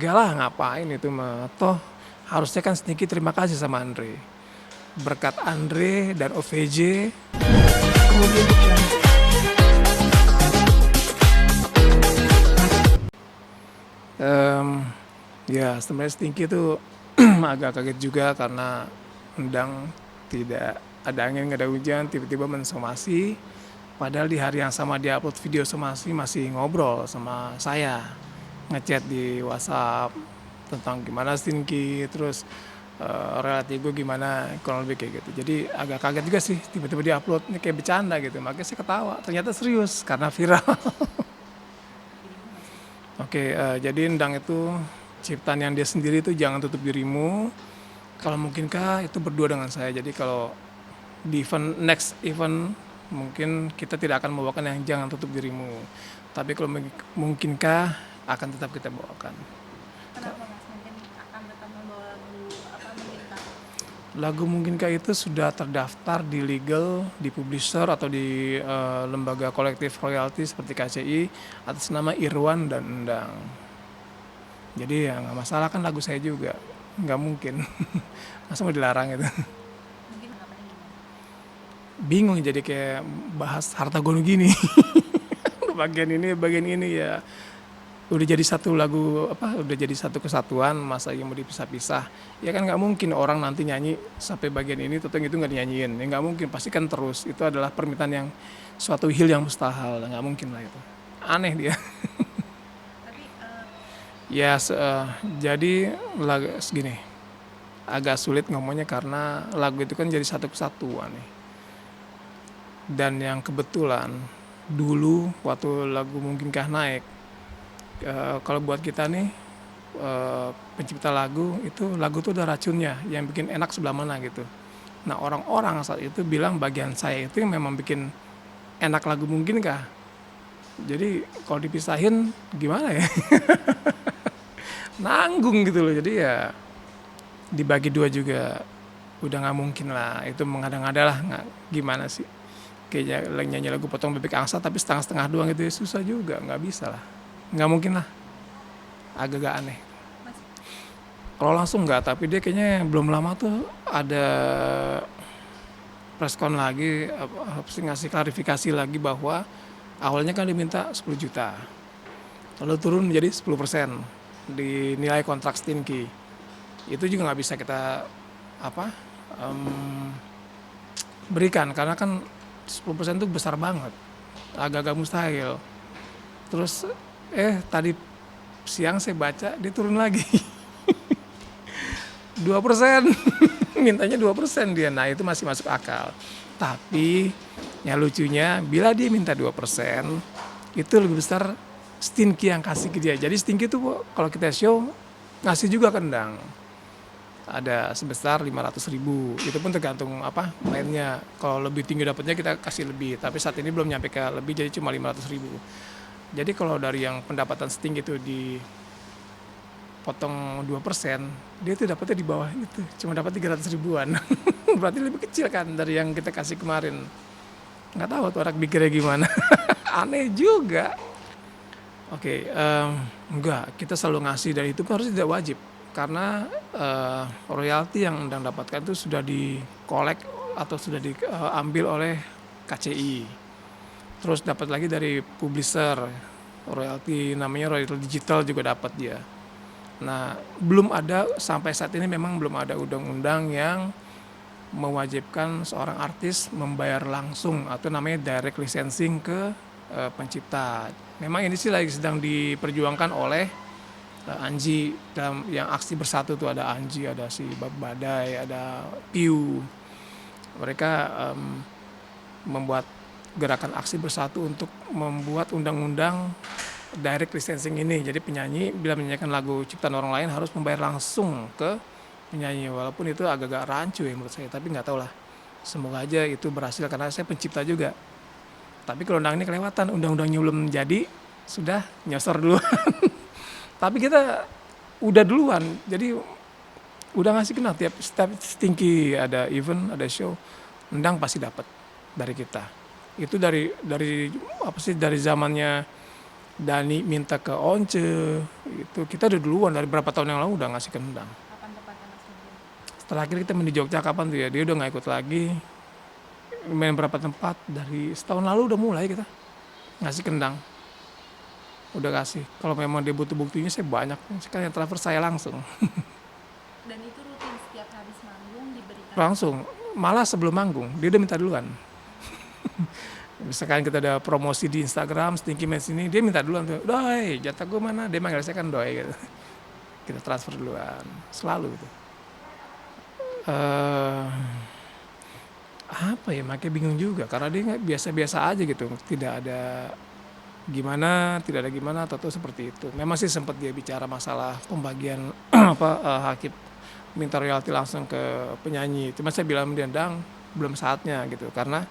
enggak lah ngapain itu mah, toh harusnya kan Stinky terima kasih sama Andre. Berkat Andre dan OVJ, em, ya sebenarnya Stinky itu agak kaget juga karena undang tidak ada angin, nggak ada hujan, tiba-tiba mensomasi. Padahal di hari yang sama dia upload video somasi masih ngobrol sama saya, ngechat di WhatsApp tentang gimana Stinky, terus relasi gue gimana, kurang lebih kayak gitu. Jadi agak kaget juga sih, tiba-tiba dia upload ini kayak bercanda gitu, makanya saya ketawa. Ternyata serius karena viral. Oke, jadi Endang itu ciptaan yang dia sendiri itu jangan tutup dirimu. Kalau mungkinkah itu berdua dengan saya. Jadi kalau di next event mungkin kita tidak akan membawakan yang jangan tutup dirimu. Tapi kalau mungkinkah akan tetap kita bawakan. Kenapa Mas mungkin akan tetap membawa lagu apa mungkinkah? Lagu mungkinkah itu sudah terdaftar di legal, di publisher atau di lembaga kolektif royalti seperti KCI atas nama Irwan dan Endang. Jadi ya nggak masalah, kan lagu saya juga, nggak mungkin. Masa mau dilarang itu? Mungkin anggapannya gimana? Bingung jadi kayak bahas harta gono gini. bagian ini ya udah jadi satu lagu, apa udah jadi satu kesatuan, masa yang mau dipisah-pisah. Ya kan nggak mungkin orang nanti nyanyi sampai bagian ini tentang itu nggak dinyanyiin, ya nggak mungkin, pasti kan terus. Itu adalah permintaan yang suatu hil yang mustahil, nggak mungkin lah itu, aneh dia. Tapi Ya jadi lagu segini agak sulit ngomongnya karena lagu itu kan jadi satu kesatuan nih. Dan yang kebetulan dulu waktu lagu mungkinkah naik, kalau buat kita nih pencipta lagu tuh udah racunnya yang bikin enak sebelah mana gitu. Nah orang-orang saat itu bilang bagian saya itu yang memang bikin enak lagu mungkinkah. Jadi kalau dipisahin gimana ya? Nanggung gitu loh. Jadi ya dibagi dua juga udah nggak mungkin lah. Itu mengada-ngada lah, nggak gimana sih? Kayak nyanyi lagu potong bebek angsa tapi setengah-setengah doang gitu ya, susah juga, nggak bisa lah. Nggak mungkin lah, agak-agak aneh. Mas Kalau langsung nggak, tapi dia kayaknya belum lama tuh ada preskon lagi, ngasih klarifikasi lagi bahwa awalnya kan diminta 10 juta, lalu turun menjadi 10% di nilai kontrak Stinky. Itu juga nggak bisa kita apa berikan karena kan 10% itu besar banget, agak-agak mustahil. Terus tadi siang saya baca dia turun lagi 2%. Mintanya 2% dia. Nah itu masih masuk akal. Tapi yang lucunya bila dia minta 2%, itu lebih besar Stinky yang kasih ke dia. Jadi Stinky itu kalau kita show ngasih juga kendang, ada sebesar 500.000. Itu pun tergantung apa mainnya. Kalau lebih tinggi dapatnya kita kasih lebih. Tapi saat ini belum nyampe ke lebih, jadi cuma 500.000. Jadi kalau dari yang pendapatan Stinky itu dipotong 2%, dia tuh dapatnya di bawah itu, cuma dapat 300 ribuan. Berarti lebih kecil kan dari yang kita kasih kemarin. Nggak tahu tuh orang pikirnya gimana. Aneh juga. Oke, enggak, kita selalu ngasih, dan itu harus tidak wajib. Karena royalti yang Endang dapatkan itu sudah dikolek atau sudah diambil oleh KCI. Terus dapat lagi dari publisher, royalti namanya royalti digital juga dapat dia. Nah, belum ada sampai saat ini, memang belum ada undang-undang yang mewajibkan seorang artis membayar langsung atau namanya direct licensing ke pencipta. Memang ini sih lagi sedang diperjuangkan oleh Anji, dalam yang aksi bersatu tuh ada Anji, ada si Badai, ada Piu. Mereka membuat gerakan aksi bersatu untuk membuat undang-undang direct licensing ini. Jadi penyanyi bila menyanyikan lagu ciptaan orang lain harus membayar langsung ke penyanyi, walaupun itu agak-agak rancu ya menurut saya, tapi nggak tahu lah. Semoga aja itu berhasil karena saya pencipta juga. Tapi kalau undang ini kelewatan, undang-undangnya belum jadi, sudah nyosor duluan. Tapi kita udah duluan, jadi udah ngasih kenal tiap Stinky ada event, ada show, Endang pasti dapat dari kita. Itu dari apa sih, dari zamannya Dani minta ke Once, itu kita udah duluan dari berapa tahun yang lalu udah ngasih ke Endang. Kapan tepatnya Mas Nurdin? Setelah akhirnya kita main di Jogja kapan tuh ya, dia udah nggak ikut lagi. Main berapa tempat, dari setahun lalu udah mulai kita ngasih kendang. Udah kasih, kalau memang dia butuh buktinya saya banyak, sekarang yang transfer saya langsung. Dan itu rutin setiap habis manggung diberikan. Langsung, malah sebelum manggung, dia udah minta duluan. Misalkan kita ada promosi di Instagram, Stinky Man sini, dia minta duluan tuh, Doi, jatah gue mana? Dia manggil saya kan Doi gitu. Kita transfer duluan, selalu gitu. eh Apa ya, makanya bingung juga, karena dia nggak biasa-biasa aja gitu, tidak ada gimana, tidak ada gimana, atau seperti itu. Memang sih sempat dia bicara masalah pembagian apa Hakib minta royalti langsung ke penyanyi. Cuma saya bilang dia Dang, belum saatnya gitu, karena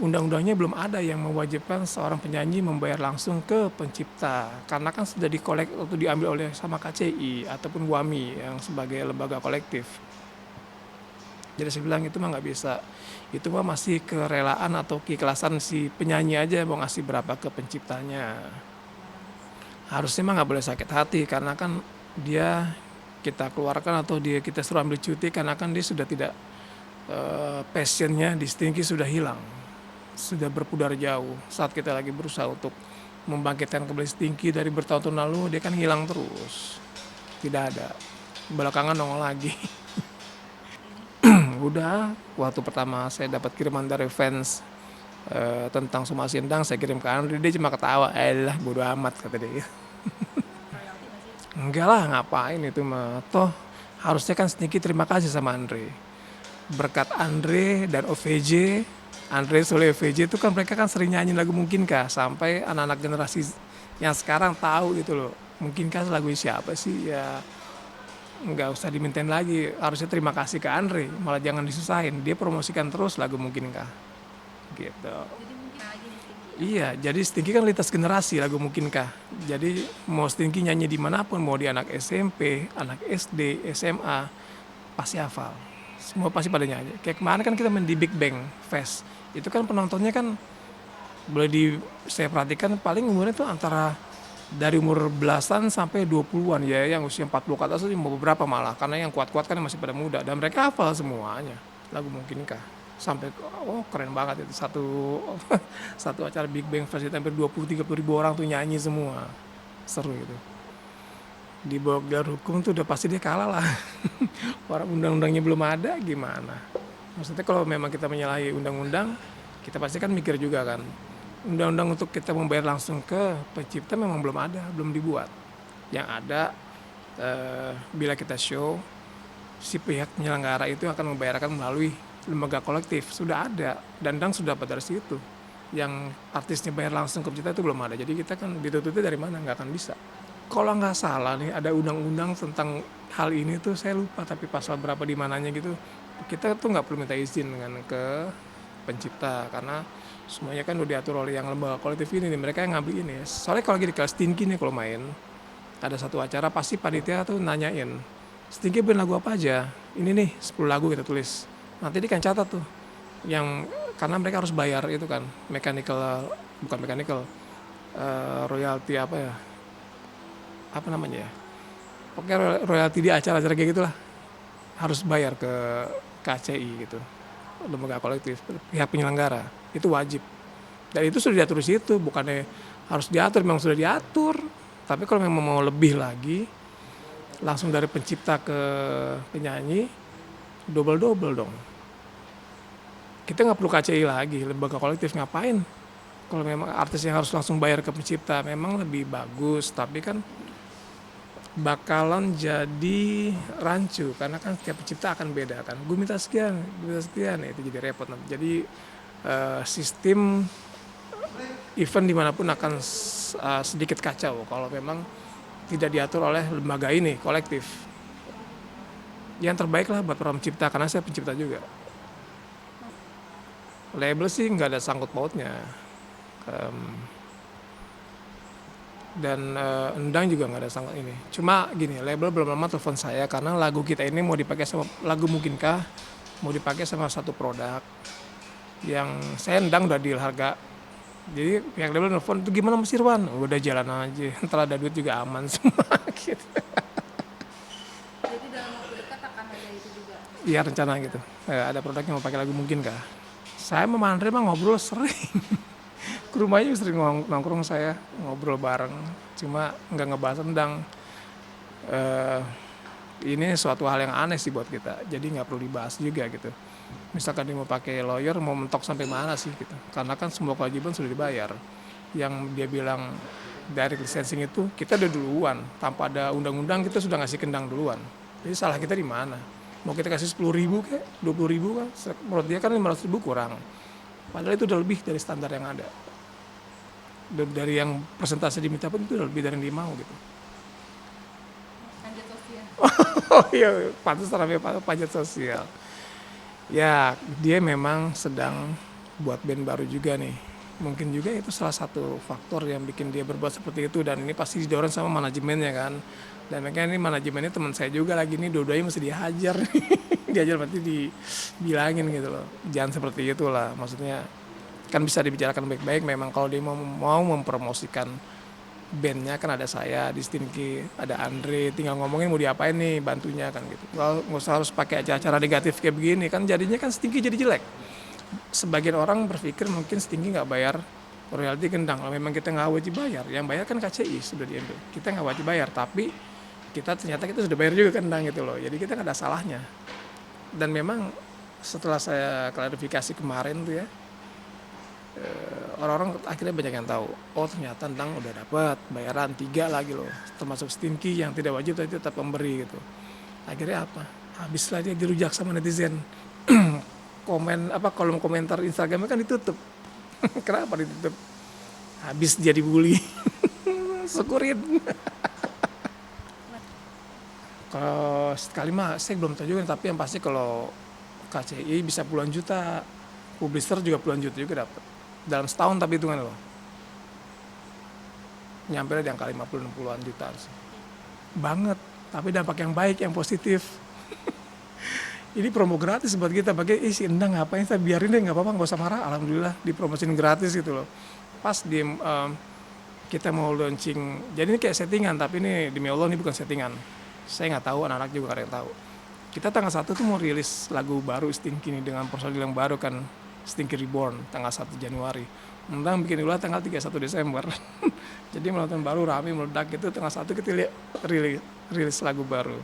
undang-undangnya belum ada yang mewajibkan seorang penyanyi membayar langsung ke pencipta, karena kan sudah dikolek atau diambil oleh sama KCI ataupun WAMI yang sebagai lembaga kolektif. Jadi saya bilang itu mah nggak bisa, itu mah masih kerelaan atau keikhlasan si penyanyi aja mau ngasih berapa ke penciptanya. Harusnya mah nggak boleh sakit hati, karena kan dia kita keluarkan atau dia kita suruh ambil cuti karena kan dia sudah tidak, passionnya di Stinky sudah hilang, sudah berpudar jauh. Saat kita lagi berusaha untuk membangkitkan kembali Stinky dari bertahun-tahun lalu, dia kan hilang terus, tidak ada, belakangan nongol lagi. Udah, waktu pertama saya dapat kiriman dari fans tentang Suma Sindang, saya kirim ke Andri, dia cuma ketawa, lah bodo amat kata dia. Royalti masih. Enggak lah, ngapain itu mah, toh harusnya kan Stinky terima kasih sama Andre. Berkat Andre dan OVJ, Andre Sule OVJ itu kan mereka kan sering nyanyi lagu Mungkinkah, sampai anak-anak generasi yang sekarang tahu gitu loh, Mungkinkah lagu siapa sih ya. Nggak usah dimintain lagi, harusnya terima kasih ke Andre, malah jangan disusahin, dia promosikan terus lagu Mungkinkah gitu. Jadi mungkin lagi di Stinky. Iya, jadi Stinky kan lintas generasi lagu Mungkinkah, jadi mau Stinky nyanyi dimanapun, mau di anak SMP, anak SD, SMA, pasti hafal, semua pasti pada nyanyi. Kayak kemarin kan kita main di Big Bang Fest, itu kan penontonnya kan boleh saya perhatikan paling umurnya tuh antara dari umur belasan sampai 20-an ya, yang usia 40 ke atas itu beberapa malah, karena yang kuat-kuat kan masih pada muda, dan mereka hafal semuanya lagu Mungkinkah. Sampai keren banget itu satu satu acara Big Bang Fest itu hampir 20-30 ribu orang tuh nyanyi semua, seru itu. Di bawah gelar hukum tuh udah pasti dia kalah lah. Orang undang-undangnya belum ada gimana, maksudnya kalau memang kita menyalahi undang-undang, kita pasti kan mikir juga kan. Undang-undang untuk kita membayar langsung ke pencipta memang belum ada, belum dibuat. Yang ada, bila kita show, si pihak penyelenggara itu akan membayarkan melalui lembaga kolektif, sudah ada, dan sudah dapat dari situ. Yang artisnya bayar langsung ke pencipta itu belum ada, jadi kita kan ditututi dari mana, nggak akan bisa. Kalau nggak salah nih ada undang-undang tentang hal ini tuh, saya lupa tapi pasal berapa di mananya gitu. Kita tuh nggak perlu minta izin dengan ke pencipta, karena semuanya kan udah diatur oleh yang lembaga kolektif ini nih, mereka yang ngambil ini. Soalnya kalau lagi di kelas Stinky nih, kalau main ada satu acara pasti panitia tuh nanyain, Stinky bikin lagu apa aja, ini nih 10 lagu kita tulis, nanti dia kan catat tuh yang, karena mereka harus bayar itu kan bukan mechanical, royalti apa namanya ya, pokoknya royalti di acara-acara kayak gitulah, harus bayar ke KCI gitu, lembaga kolektif, pihak penyelenggara, itu wajib. Dan itu sudah diatur di situ, bukannya harus diatur, memang sudah diatur. Tapi kalau memang mau lebih lagi, langsung dari pencipta ke penyanyi, double-double dong. Kita nggak perlu KCI lagi, lembaga kolektif ngapain? Kalau memang artis yang harus langsung bayar ke pencipta, memang lebih bagus, tapi kan bakalan jadi rancu, karena kan setiap pencipta akan beda kan, gue minta sekian itu jadi repot nanti. Jadi sistem event dimanapun akan sedikit kacau kalau memang tidak diatur oleh lembaga ini kolektif. Yang terbaik lah buat para pencipta, karena saya pencipta juga. Label sih nggak ada sangkut pautnya, dan Endang juga nggak ada sangkut ini. Cuma gini, label belum lama telepon saya karena lagu kita ini mau dipakai sama lagu Mungkinkah, mau dipakai sama satu produk yang saya Endang udah deal harga Jadi pihak label nelfon, itu gimana Mas Irwan? Udah jalan aja, ntar ada duit juga aman semua gitu. Jadi dalam waktu dekat akan ada itu juga. Iya rencana gitu. Ada produknya mau pakai lagu mungkin kah? Saya sama Andre mah ngobrol sering. Ke rumahnya sering nongkrong saya, ngobrol bareng. Cuma nggak ngebahas tentang eh, ini suatu hal yang aneh sih buat kita. Jadi nggak perlu dibahas juga gitu. Misalkan dia mau pakai lawyer, mau mentok sampai mana sih gitu. Karena kan semua kewajiban sudah dibayar. Yang dia bilang direct licensing itu kita udah duluan. Tanpa ada undang-undang kita sudah ngasih kendang duluan. Jadi salah kita di mana? Mau kita kasih 10.000 kayak 20.000 kan? Menurut dia kan 500.000 kurang. Padahal itu udah lebih dari standar yang ada. Dari yang persentase diminta pun itu udah lebih dari yang dia mau gitu. Lanjut sosial. Oh iya, pantas rame pajak sosial. Ya, dia memang sedang buat band baru juga nih. Mungkin juga itu salah satu faktor yang bikin dia berbuat seperti itu, dan ini pasti didorong sama manajemennya kan. Dan makanya ini manajemennya teman saya juga lagi nih, dua-duanya mesti dihajar. Dihajar berarti dibilangin gitu loh. Jangan seperti itulah, maksudnya kan bisa dibicarakan baik-baik. Memang kalau dia mau mempromosikan bandnya kan ada saya di Stinky, ada Andre, tinggal ngomongin mau diapain nih bantunya kan gitu. Nggak usah harus pakai acara-acara negatif kayak begini kan, jadinya kan Stinky jadi jelek. Sebagian orang berpikir mungkin Stinky nggak bayar royalti kendang, kalau memang kita nggak wajib bayar, yang bayar kan KCI sudah diambil, kita nggak wajib bayar, tapi ternyata kita sudah bayar juga kendang gitu loh, jadi kita nggak ada salahnya. Dan memang setelah saya klarifikasi kemarin tuh ya, orang-orang akhirnya banyak yang tahu, oh ternyata Endang udah dapat bayaran 3 lagi loh, termasuk Stinky yang tidak wajib tapi tetap memberi gitu. Akhirnya apa? Habislah dia dirujak sama netizen. Kolom komentar Instagramnya kan ditutup. Kenapa ditutup? Habis dia dibully. Syukurin. Kalau sekali mah saya belum tahu juga, tapi yang pasti kalau KCI bisa puluhan juta, publisher juga puluhan juta juga dapat dalam setahun, tapi hitungan loh nyampe di angka 50-60-an juta sih. Banget, tapi dampak yang baik, yang positif. Ini promo gratis buat kita, pakai si Endang ngapain, saya biarin deh, nggak apa-apa, nggak usah marah, alhamdulillah dipromosin gratis gitu loh. Pas di kita mau launching, jadi ini kayak settingan, tapi ini demi Allah ini bukan settingan, saya nggak tahu, anak-anak juga nggak ada yang tahu. Kita tanggal 1 tuh mau rilis lagu baru Stinky ini dengan personil yang baru kan, Stinky Reborn, tanggal 1 Januari. Endang bikin ulah tanggal 31 Desember. Jadi menonton baru rame meledak gitu, tanggal 1 kita rilis lagu baru.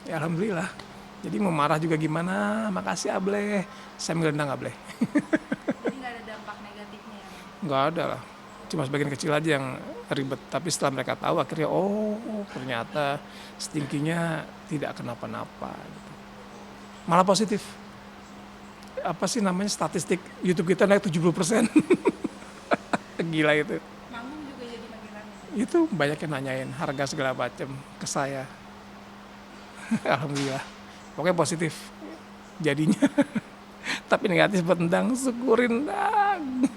Ya alhamdulillah. Jadi mau marah juga gimana, makasih Ableh. Saya ngelendang Ableh. Jadi nggak ada dampak negatifnya ya? Nggak ada lah. Cuma sebagian kecil aja yang ribet. Tapi setelah mereka tahu akhirnya, oh ternyata Stinky-nya tidak kenapa-napa. Gitu. Malah positif. Apa sih namanya, statistik YouTube kita naik 70%. Gila itu. Manggung juga jadi makin ramai. Itu banyak yang nanyain harga segala macam ke saya. Alhamdulillah. Pokoknya positif jadinya. Tapi negatif buat Endang, syukurin Endang.